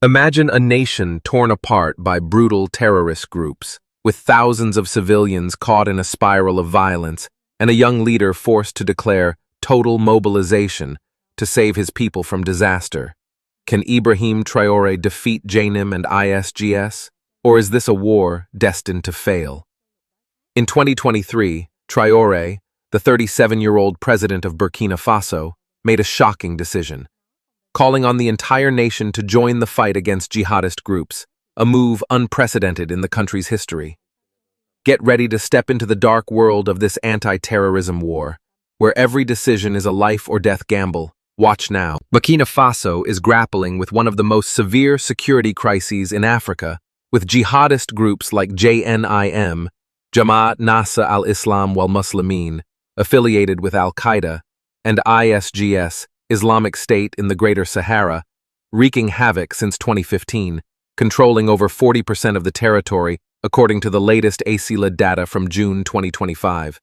Imagine a nation torn apart by brutal terrorist groups, with thousands of civilians caught in a spiral of violence, and a young leader forced to declare total mobilization to save his people from disaster. Can Ibrahimtraoré defeat JNIM and ISGS, or is this a war destined to fail? In 2023, Traoré, the 37-year-old president of Burkina Faso, made a shocking decision, calling on the entire nation to join the fight against jihadist groups, a move unprecedented in the country's history. Get ready to step into the dark world of this anti-terrorism war, where every decision is a life-or-death gamble. Watch now. Burkina Faso is grappling with one of the most severe security crises in Africa, with jihadist groups like JNIM, Jamaat Nasr al-Islam wal-Muslimin, affiliated with al-Qaeda, and ISGS, Islamic State in the Greater Sahara, wreaking havoc since 2015, controlling over 40% of the territory, according to the latest ACILA data from June 2025.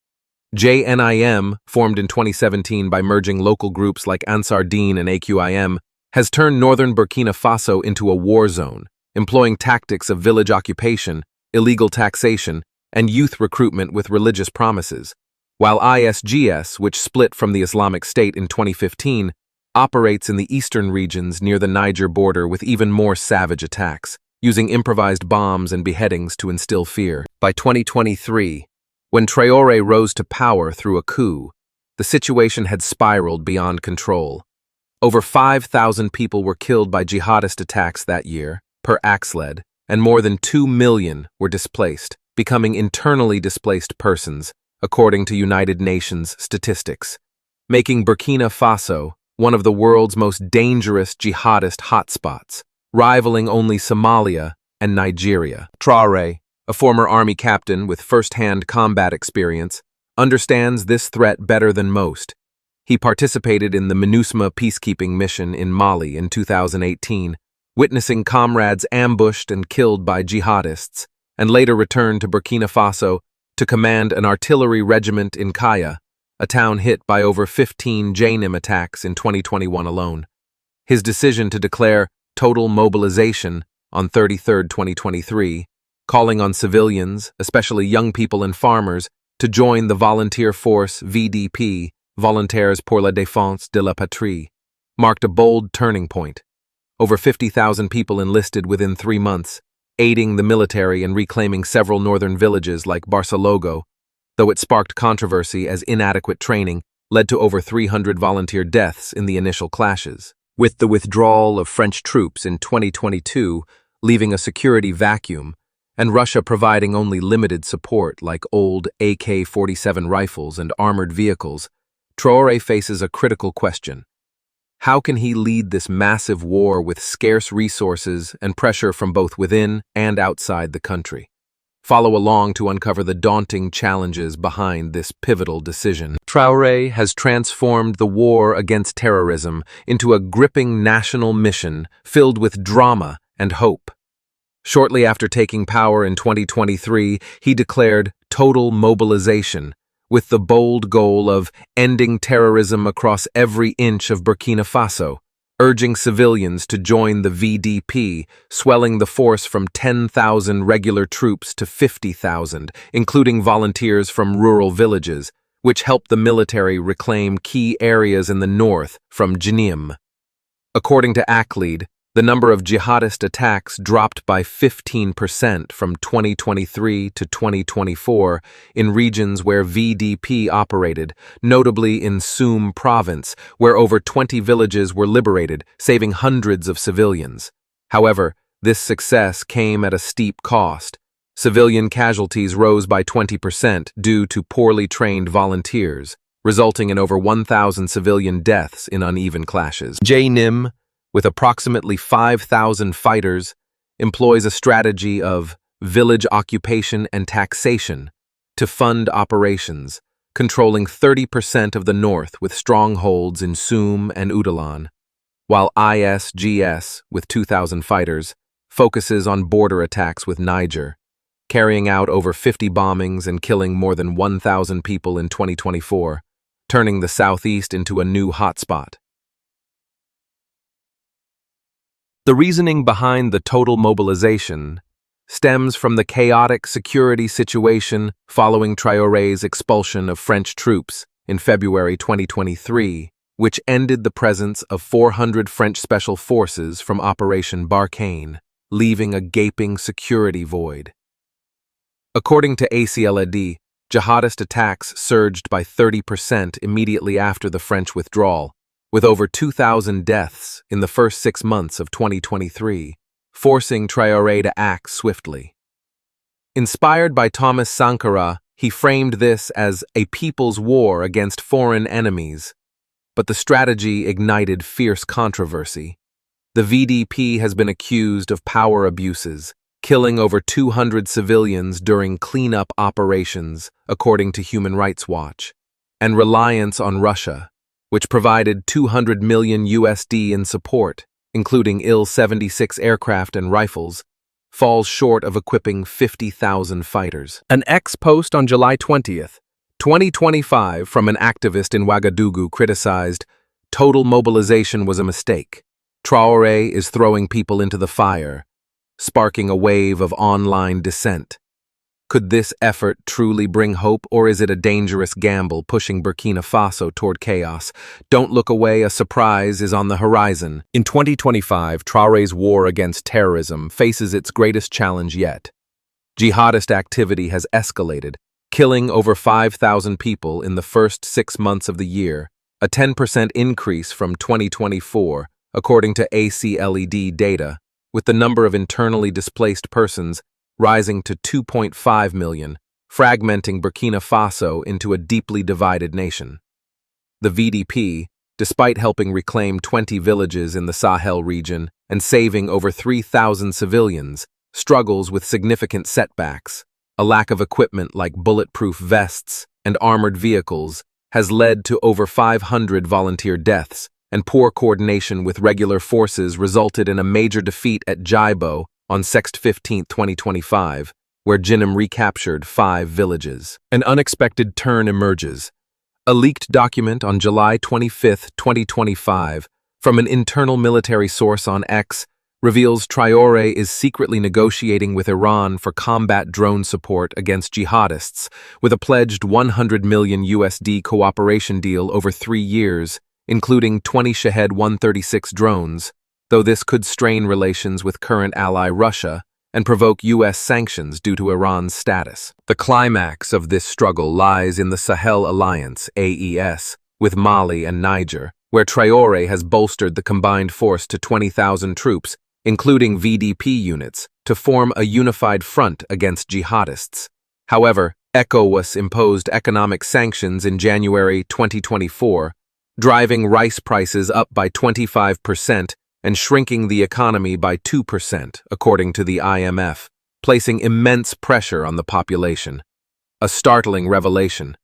JNIM, formed in 2017 by merging local groups like Ansar Dine and AQIM, has turned northern Burkina Faso into a war zone, employing tactics of village occupation, illegal taxation, and youth recruitment with religious promises, while ISGS, which split from the Islamic State in 2015, operates in the eastern regions near the Niger border with even more savage attacks, using improvised bombs and beheadings to instill fear. By 2023, when Traoré rose to power through a coup, the situation had spiraled beyond control. Over 5,000 people were killed by jihadist attacks that year, per AXLED, and more than 2 million were displaced, becoming internally displaced persons, according to United Nations statistics, making Burkina Faso one of the world's most dangerous jihadist hotspots, rivaling only Somalia and Nigeria. Traoré, a former army captain with first-hand combat experience, understands this threat better than most. He participated in the MINUSMA peacekeeping mission in Mali in 2018, witnessing comrades ambushed and killed by jihadists, and later returned to Burkina Faso to command an artillery regiment in Kaya, a town hit by over 15 JNIM attacks in 2021 alone. His decision to declare total mobilization on 2023, calling on civilians, especially young people and farmers, to join the volunteer force VDP, Volontaires pour la Défense de la Patrie, marked a bold turning point. Over 50,000 people enlisted within 3 months, aiding the military and reclaiming several northern villages like Barcelogo, though it sparked controversy as inadequate training led to over 300 volunteer deaths in the initial clashes. With the withdrawal of French troops in 2022, leaving a security vacuum, and Russia providing only limited support like old AK-47 rifles and armored vehicles, Traoré faces a critical question. How can he lead this massive war with scarce resources and pressure from both within and outside the country? Follow along to uncover the daunting challenges behind this pivotal decision. Traoré has transformed the war against terrorism into a gripping national mission filled with drama and hope. Shortly after taking power in 2023, he declared total mobilization, with the bold goal of ending terrorism across every inch of Burkina Faso, urging civilians to join the VDP, swelling the force from 10,000 regular troops to 50,000, including volunteers from rural villages, which helped the military reclaim key areas in the north from JNIM. According to ACLED, the number of jihadist attacks dropped by 15% from 2023 to 2024 in regions where VDP operated, notably in Soum province, where over 20 villages were liberated, saving hundreds of civilians. However, this success came at a steep cost. Civilian casualties rose by 20% due to poorly trained volunteers, resulting in over 1,000 civilian deaths in uneven clashes. JNIM, with approximately 5,000 fighters, employs a strategy of village occupation and taxation to fund operations, controlling 30% of the north with strongholds in Soum and Oudalan, while ISGS, with 2,000 fighters, focuses on border attacks with Niger, carrying out over 50 bombings and killing more than 1,000 people in 2024, turning the southeast into a new hotspot. The reasoning behind the total mobilization stems from the chaotic security situation following Traoré's expulsion of French troops in February 2023, which ended the presence of 400 French special forces from Operation Barkhane, leaving a gaping security void. According to ACLED, jihadist attacks surged by 30% immediately after the French withdrawal, with over 2,000 deaths in the first 6 months of 2023, forcing Traoré to act swiftly. Inspired by Thomas Sankara, he framed this as a people's war against foreign enemies, but the strategy ignited fierce controversy. The VDP has been accused of power abuses, killing over 200 civilians during cleanup operations, according to Human Rights Watch, and reliance on Russia, which provided $200 million in support, including Il-76 aircraft and rifles, falls short of equipping 50,000 fighters. An ex-post on July 20th, 2025 from an activist in Ouagadougou criticized, "Total mobilization was a mistake. Traoré is throwing people into the fire," sparking a wave of online dissent. Could this effort truly bring hope, or is it a dangerous gamble pushing Burkina Faso toward chaos? Don't look away, a surprise is on the horizon. In 2025, Traoré's war against terrorism faces its greatest challenge yet. Jihadist activity has escalated, killing over 5,000 people in the first 6 months of the year, a 10% increase from 2024, according to ACLED data, with the number of internally displaced persons rising to 2.5 million, fragmenting Burkina Faso into a deeply divided nation. The VDP, despite helping reclaim 20 villages in the Sahel region and saving over 3,000 civilians, struggles with significant setbacks. A lack of equipment like bulletproof vests and armored vehicles has led to over 500 volunteer deaths, and poor coordination with regular forces resulted in a major defeat at Djibo on 15, 2025, where Jinim recaptured 5 villages. An unexpected turn emerges. A leaked document on July 25, 2025, from an internal military source on X reveals Traoré is secretly negotiating with Iran for combat drone support against jihadists, with a pledged $100 million cooperation deal over 3 years, including 20 Shahed 136 drones, though this could strain relations with current ally Russia and provoke U.S. sanctions due to Iran's status. The climax of this struggle lies in the Sahel Alliance, AES, with Mali and Niger, where Traoré has bolstered the combined force to 20,000 troops, including VDP units, to form a unified front against jihadists. However, ECOWAS imposed economic sanctions in January 2024, driving rice prices up by 25%, and shrinking the economy by 2%, according to the IMF, placing immense pressure on the population. A startling revelation.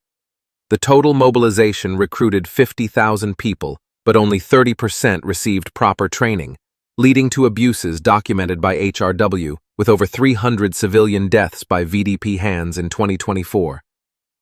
The total mobilization recruited 50,000 people, but only 30% received proper training, leading to abuses documented by HRW, with over 300 civilian deaths by VDP hands in 2024.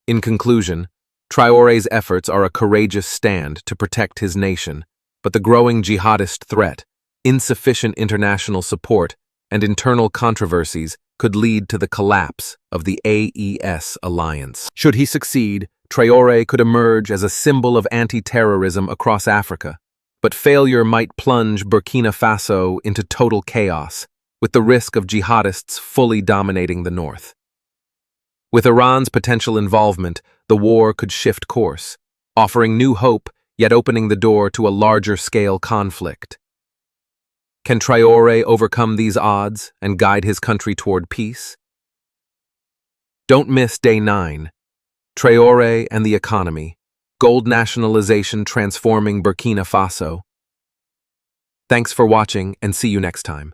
In conclusion, Traoré's efforts are a courageous stand to protect his nation, but the growing jihadist threat, insufficient international support, and internal controversies could lead to the collapse of the AES alliance. Should he succeed, Traoré could emerge as a symbol of anti-terrorism across Africa, but failure might plunge Burkina Faso into total chaos, with the risk of jihadists fully dominating the north. With Iran's potential involvement, the war could shift course, offering new hope, yet opening the door to a larger-scale conflict. Can Traoré overcome these odds and guide his country toward peace? Don't miss Day 9, Traoré and the Economy, Gold Nationalization Transforming Burkina Faso. Thanks for watching, and see you next time.